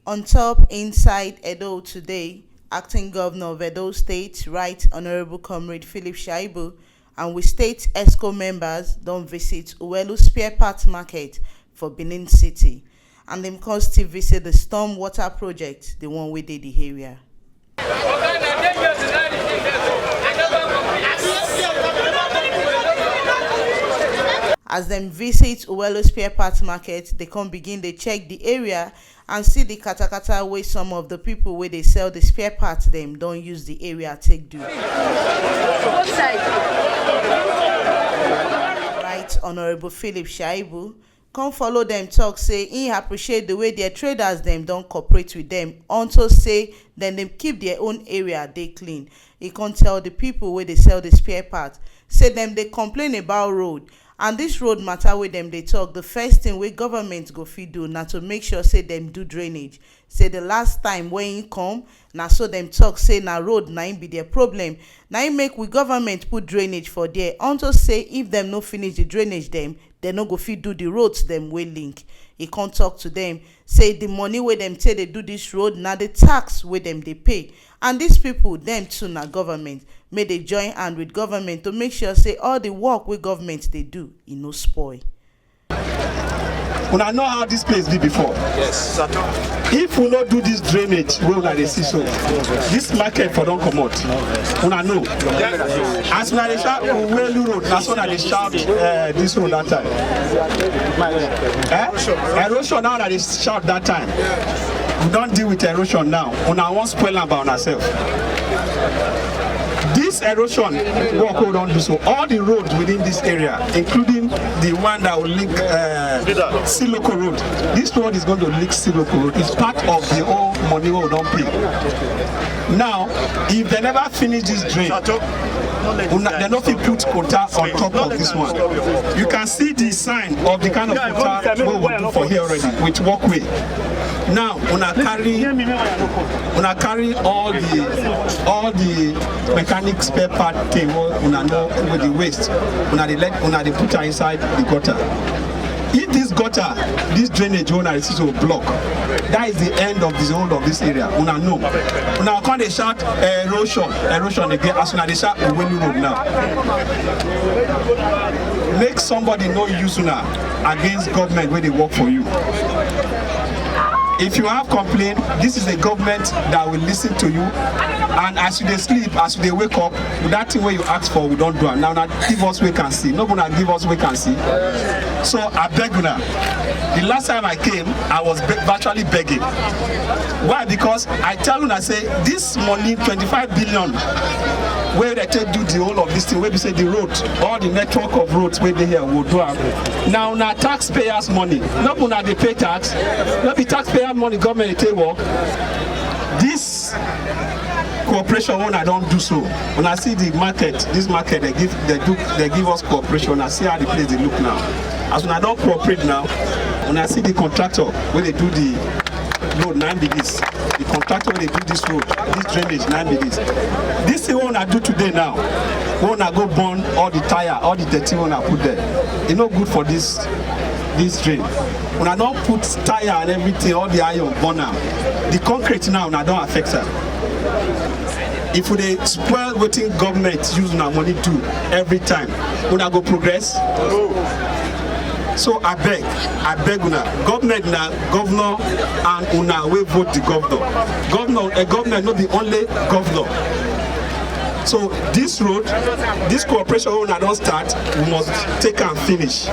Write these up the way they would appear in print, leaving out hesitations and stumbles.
On top inside Edo today, Acting Governor of Edo State, Right Honorable Comrade Philip Shaibu, and with state Exco members don't visit Uwelu Spare Parts Market for Benin City, and them can still visit the storm water project, the one we did the area. As them visit Uwelu Spare Parts Market, they come begin they check the area and see the katakata where some of the people where they sell the spare parts them don't use the area take do. Roadside. Right Honorable Philip Shaibu come follow them talk say he appreciate the way their traders them don't cooperate with them unto say then them keep their own area they clean. He can't tell the people where they sell the spare parts say them they complain about road. And this road matter with them they talk, the first thing we government go fit do na to make sure say them do drainage. Say the last time when he come, na so them talk say na road na im be their problem. Na im make we government put drainage for there. Unto say if them no finish the drainage them, they no go fit do the roads them wey link. He can't talk to them, say the money where them say they do this road, na the tax where them they pay. And these people, them too na government. May they join hand with government to make sure say all the work with government they do, it no spoil. When I know how this place be before. Yes. If we not do this drainage, we will like see so. This market for don't come out. When I know. As when they shout Uwelu Road, that's when they shout this road that time. Erosion now that they shout that time. We don't deal with erosion now. When I want spoil about ourselves. This erosion work we don't do so. All the roads within this area, including the one that will link Siloko Road. This road is going to link Siloko Road. It's part of the whole money we don't pay. Now, if they never finish this drain, they don't put quota on top of this one. You can see the sign of the kind of quota we will do for here already with walkway. Now, una carry all the mechanic spare part thing una know with the waste. Una they put her inside the gutter. If this gutter, this drainage owner is to block, that is the end of the zone of this area. Una know. Una can't they shout erosion again as una they shout Uwelu Road now. Make somebody know use una against government where they work for you. If you have complaint, this is a government that will listen to you. And as you sleep, as you wake up, that thing where you ask for, we don't do it. Now give us we can see. Not gonna give us we can see. So I beg you now. The last time I came, I was virtually begging. Why? Because I tell you, I say this money, 25 billion, where they take do the whole of this thing, where we say the road, all the network of roads where they here will do. Now taxpayers' money. Not gonna they pay tax. Not be taxpayer money. Government they take work. This cooperation when I don't do so. When I see the market, this market they give us cooperation. I see how the place they look now. As when I don't cooperate now, when I see the contractor when they do the road 9 bgs, the contractor when they do this road, this drainage 9 bgs. This thing when I do today now, when I go burn all the tire, all the dirty when I put there, it's not good for this drain. When I don't put tire and everything, all the iron burn now, the concrete now I don't affect her. If they spoil what government using our money to every time, when I go progress. So I beg una, government na governor and una we vote the governor. A governor not the only governor. So this road, this cooperation una don't start, we must take and finish.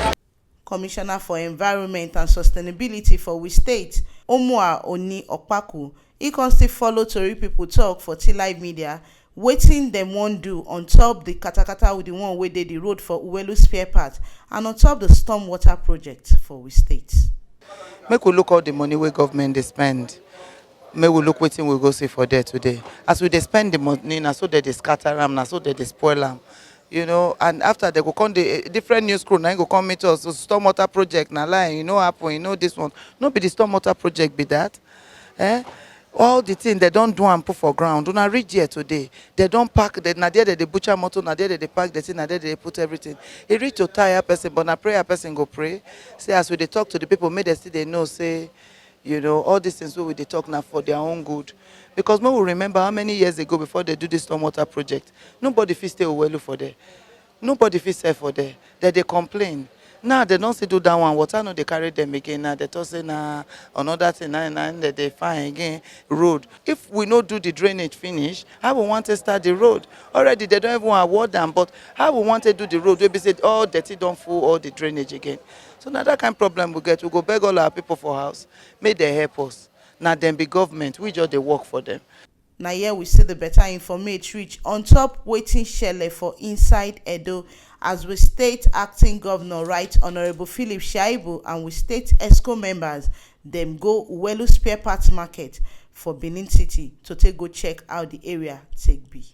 Commissioner for Environment and Sustainability for we state, Omua Oni Okpaku, he can still follow Tori people talk for T-Live Media, waiting them won't do on top the katakata with the one where they the road for Uwelu Spare Parts and on top the stormwater project for we state. Make we look all the money where government they spend. May we look waiting we go see for there today. As we they spend the money, na so they scatter them, na so they spoil them. You know, and after they go come the different news crew, now go come meet us. So stormwater project, na lie, you know happen, you know this one. No be the stormwater project be that. All the things they don't do and put for ground. Do not reach here today. They don't pack the na there they butcher motor, na there they pack the thing, na there they put everything. It reach to tire person, but na prayer person go pray. Say as we they talk to the people, may they still they know say all these things wey we dey talk now for their own good. Because when we remember how many years ago before they do this stormwater project, nobody fit stay Uwelu for there. Nobody fit sell for there. They complain. Now they don't still do that one. Water no they carry them again. Now they talk say na another thing now they find again road. If we no do the drainage finish, how we want to start the road? Already they don't even award them, but how we want to do the road? We be said all dirty don't full all the drainage again. So now that kind of problem we get. We go beg all our people for house. May they help us. Now them be government. We just they work for them. Na here we see the better informate reach on top wetin shele for inside Edo as we state acting governor right Honorable Philip Shaibu and we state Exco members dem go Uwelu Spare Parts market for Benin City to take go check how the area take be.